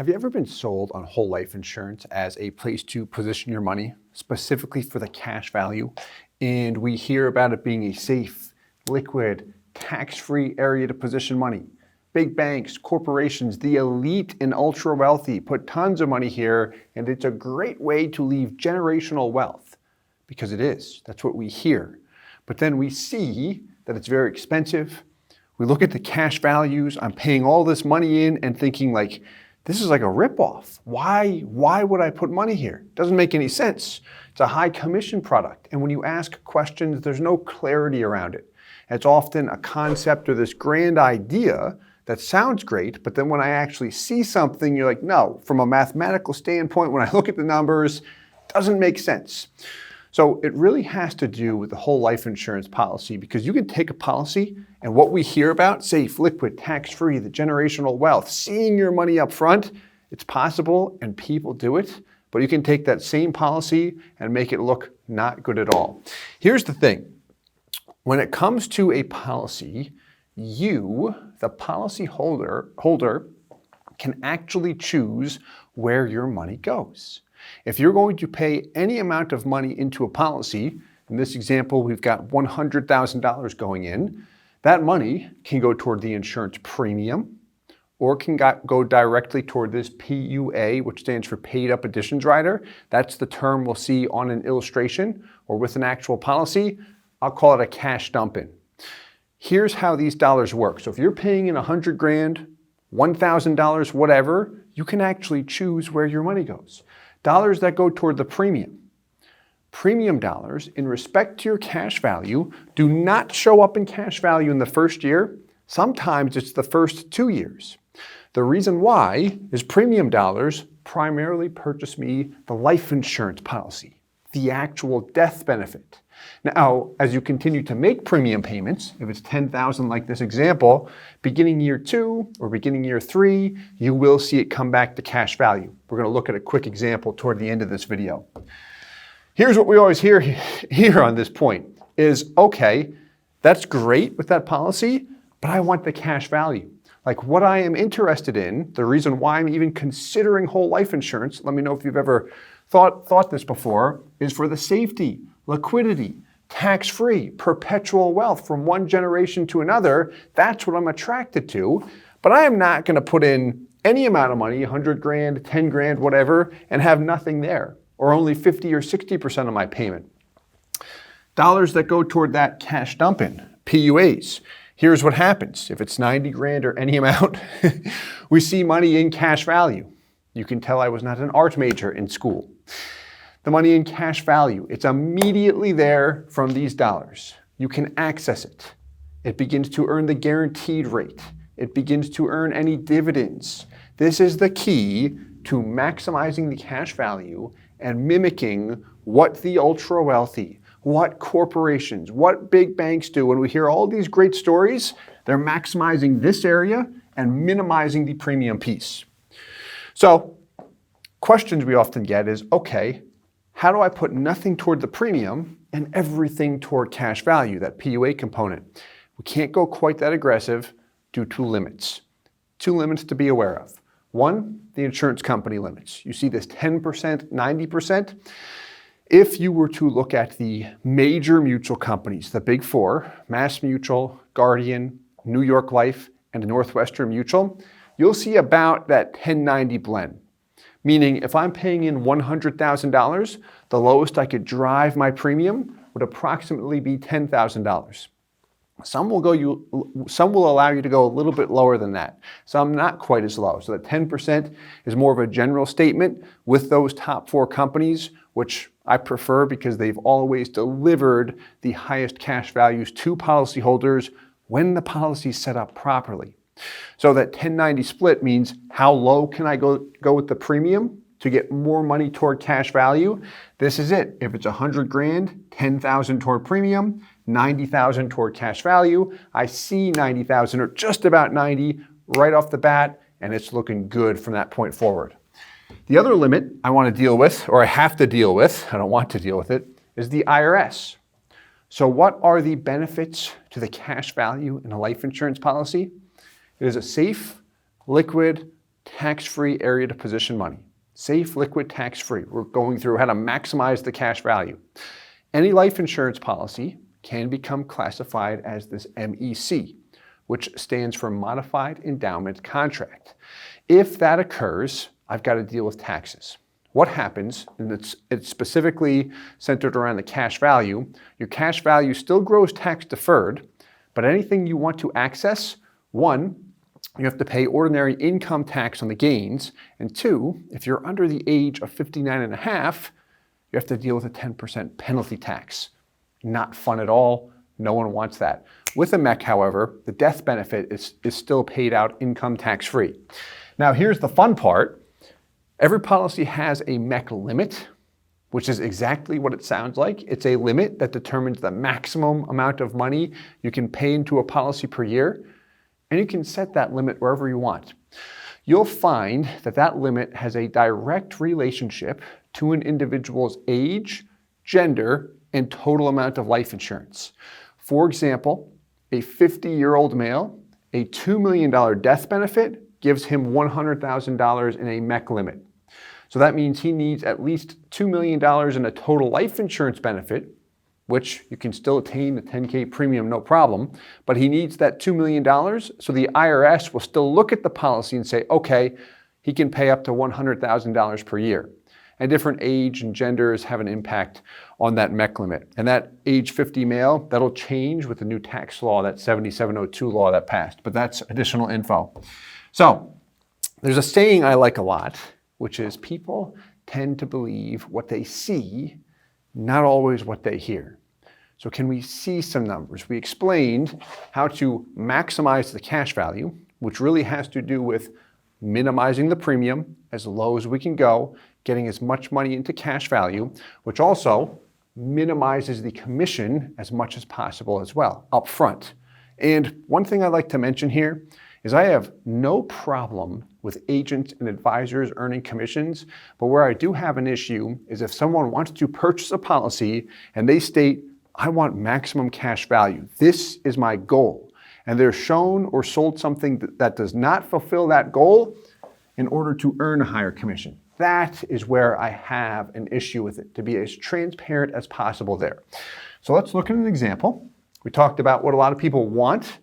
Have you ever been sold on whole life insurance as a place to position your money, specifically for the cash value? And we hear about it being a safe, liquid, tax-free area to position money. Big banks, corporations, the elite and ultra wealthy put tons of money here, and it's a great way to leave generational wealth. Because it is. That's what we hear. But then we see that it's very expensive. We look at the cash values. I'm paying all this money in and thinking like, this is like a ripoff. Why would I put money here? It doesn't make any sense. It's a high commission product. And when you ask questions, there's no clarity around it. It's often a concept or this grand idea that sounds great, but then when I actually see something, you're like, no, from a mathematical standpoint, when I look at the numbers, it doesn't make sense. So it really has to do with the whole life insurance policy, because you can take a policy and what we hear about, safe, liquid, tax-free, the generational wealth, seeing your money up front, it's possible and people do it, but you can take that same policy and make it look not good at all. Here's the thing. When it comes to a policy, you, the policy holder, can actually choose where your money goes. If you're going to pay any amount of money into a policy, in this example, we've got $100,000 going in, that money can go toward the insurance premium or can go directly toward this PUA, which stands for Paid Up Additions Rider. That's the term we'll see on an illustration or with an actual policy. I'll call it a cash dump-in. Here's how these dollars work. So if you're paying in $100 grand, $1,000, whatever, you can actually choose where your money goes. Dollars that go toward the premium. Premium dollars, in respect to your cash value, do not show up in cash value in the first year. Sometimes it's the first 2 years. The reason why is premium dollars primarily purchase me the life insurance policy, the actual death benefit. Now, as you continue to make premium payments, if it's $10,000 like this example, beginning year 2 or beginning year 3, you will see it come back to cash value. We're going to look at a quick example toward the end of this video. Here's what we always hear here on this point is, okay, that's great with that policy, but I want the cash value. Like what I am interested in, the reason why I'm even considering whole life insurance, let me know if you've ever thought this before, is for the safety, liquidity, tax-free, perpetual wealth from one generation to another. That's what I'm attracted to. But I am not going to put in any amount of money, 100 grand, 10 grand, whatever, and have nothing there, or only 50 or 60% of my payment. Dollars that go toward that cash dump-in, PUAs. Here's what happens. If it's 90 grand or any amount, we see money in cash value. You can tell I was not an art major in school. The money in cash value, it's immediately there from these dollars. You can access it. It begins to earn the guaranteed rate. It begins to earn any dividends. This is the key to maximizing the cash value and mimicking what the ultra wealthy, what corporations, what big banks do. When we hear all these great stories, they're maximizing this area and minimizing the premium piece. So, questions we often get is, okay, how do I put nothing toward the premium and everything toward cash value, that PUA component? We can't go quite that aggressive due to limits. 2 limits to be aware of. 1, the insurance company limits. You see this 10%, 90%. If you were to look at the major mutual companies, the big 4, Mass Mutual, Guardian, New York Life, and Northwestern Mutual, you'll see about that 10-90 blend. Meaning if I'm paying in $100,000, the lowest I could drive my premium would approximately be $10,000. Some will allow you to go a little bit lower than that. Some not quite as low. So that 10% is more of a general statement with those top 4 companies, which I prefer because they've always delivered the highest cash values to policyholders when the policy is set up properly. So that 10-90 split means how low can I go with the premium to get more money toward cash value? This is it. If it's 100 grand, 10,000 toward premium, 90,000 toward cash value. I see 90,000 or just about 90 right off the bat, and it's looking good from that point forward. The other limit I want to deal with, or I have to deal with, I don't want to deal with it, is the IRS. So what are the benefits to the cash value in a life insurance policy? It is a safe, liquid, tax-free area to position money. Safe, liquid, tax-free. We're going through how to maximize the cash value. Any life insurance policy can become classified as this MEC, which stands for Modified Endowment Contract. If that occurs, I've got to deal with taxes. What happens, and it's specifically centered around the cash value, your cash value still grows tax deferred, but anything you want to access, one, you have to pay ordinary income tax on the gains, and two, if you're under the age of 59 and a half, you have to deal with a 10% penalty tax. Not fun at all. No one wants that. With a MEC, however, the death benefit is still paid out income tax-free. Now, here's the fun part. Every policy has a MEC limit, which is exactly what it sounds like. It's a limit that determines the maximum amount of money you can pay into a policy per year, and you can set that limit wherever you want. You'll find that that limit has a direct relationship to an individual's age, gender, and total amount of life insurance. For example, a 50-year-old male, a $2 million death benefit gives him $100,000 in a MEC limit. So that means he needs at least $2 million in a total life insurance benefit, which you can still attain the 10K premium, no problem, but he needs that $2 million, so the IRS will still look at the policy and say, okay, he can pay up to $100,000 per year. And different age and genders have an impact on that MEC limit. And that age 50 male, that'll change with the new tax law, that 7702 law that passed, but that's additional info. So there's a saying I like a lot, which is people tend to believe what they see, not always what they hear. So can we see some numbers? We explained how to maximize the cash value, which really has to do with minimizing the premium as low as we can go, getting as much money into cash value, which also minimizes the commission as much as possible as well, up front. And one thing I'd like to mention here is I have no problem with agents and advisors earning commissions, but where I do have an issue is if someone wants to purchase a policy and they state, I want maximum cash value. This is my goal. And they're shown or sold something that does not fulfill that goal in order to earn a higher commission. That is where I have an issue with it, to be as transparent as possible there. So let's look at an example. We talked about what a lot of people want.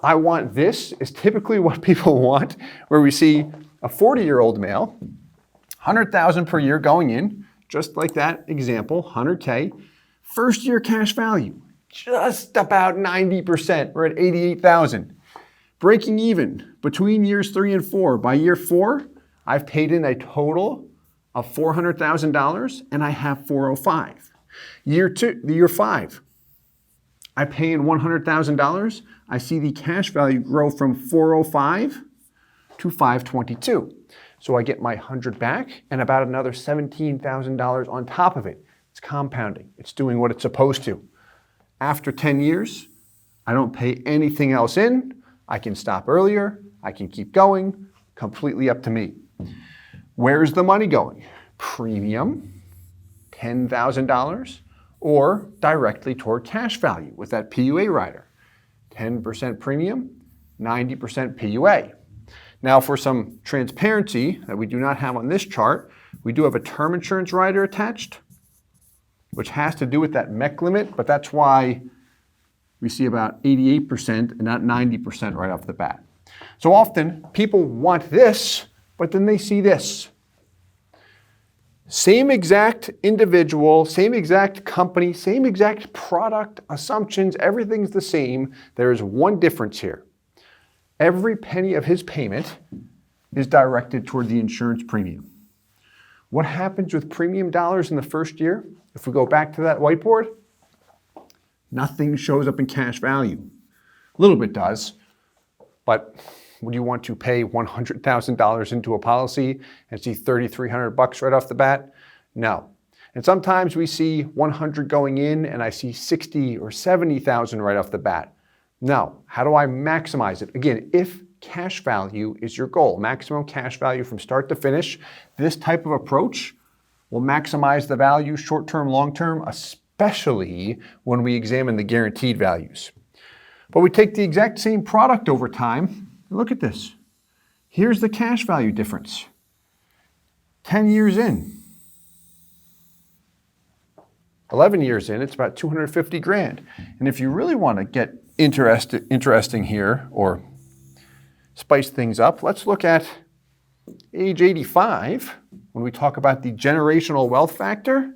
I want this is typically what people want, where we see a 40-year-old male, $100,000 per year going in, just like that example, 100K. First year cash value, just about 90%. We're at 88,000. Breaking even between years 3 and 4. By year 4, I've paid in a total of $400,000 and I have 405. Year 5, I pay in $100,000. I see the cash value grow from 405 to 522. So I get my 100 back and about another $17,000 on top of it. It's compounding. It's doing what it's supposed to. After 10 years, I don't pay anything else in. I can stop earlier. I can keep going. Completely up to me. Where's the money going? Premium, $10,000, or directly toward cash value with that PUA rider. 10% premium, 90% PUA. Now for some transparency that we do not have on this chart, we do have a term insurance rider attached, which has to do with that MEC limit, but that's why we see about 88% and not 90% right off the bat. So often people want this, but then they see this. Same exact individual, same exact company, same exact product, assumptions, everything's the same. There is one difference here. Every penny of his payment is directed toward the insurance premium. What happens with premium dollars in the first year? If we go back to that whiteboard, nothing shows up in cash value. A little bit does, but would you want to pay $100,000 into a policy and see $3,300 right off the bat? No. And sometimes we see 100 going in and I see 60 or 70,000 right off the bat. No. How do I maximize it? Again, if cash value is your goal, maximum cash value from start to finish, this type of approach will maximize the value short-term, long-term, especially when we examine the guaranteed values. But we take the exact same product over time. Look at this. Here's the cash value difference. 10 years in. 11 years in, it's about 250 grand. And if you really want to get interesting here or spice things up, let's look at age 85 when we talk about the generational wealth factor.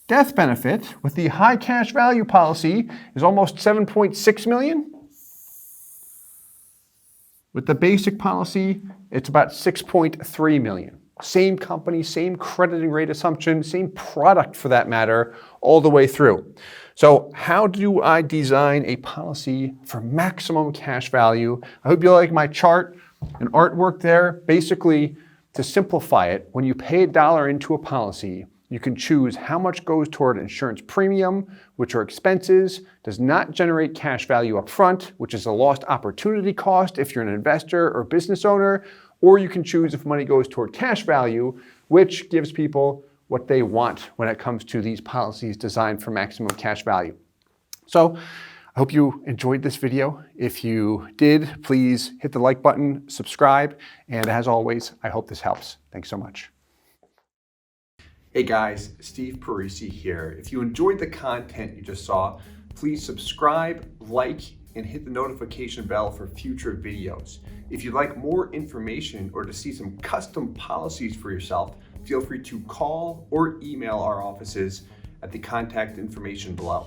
Death benefit with the high cash value policy is almost 7.6 million. With the basic policy, it's about 6.3 million. Same company, same crediting rate assumption, same product for that matter, all the way through. So how do I design a policy for maximum cash value? I hope you like my chart and artwork there. Basically, to simplify it, when you pay $1 into a policy, you can choose how much goes toward insurance premium, which are expenses, does not generate cash value up front, which is a lost opportunity cost if you're an investor or business owner, or you can choose if money goes toward cash value, which gives people what they want when it comes to these policies designed for maximum cash value. So I hope you enjoyed this video. If you did, please hit the like button, subscribe, and as always, I hope this helps. Thanks so much. Hey guys, Steve Parisi here. If you enjoyed the content you just saw, please subscribe, like, and hit the notification bell for future videos. If you'd like more information or to see some custom policies for yourself, feel free to call or email our offices at the contact information below.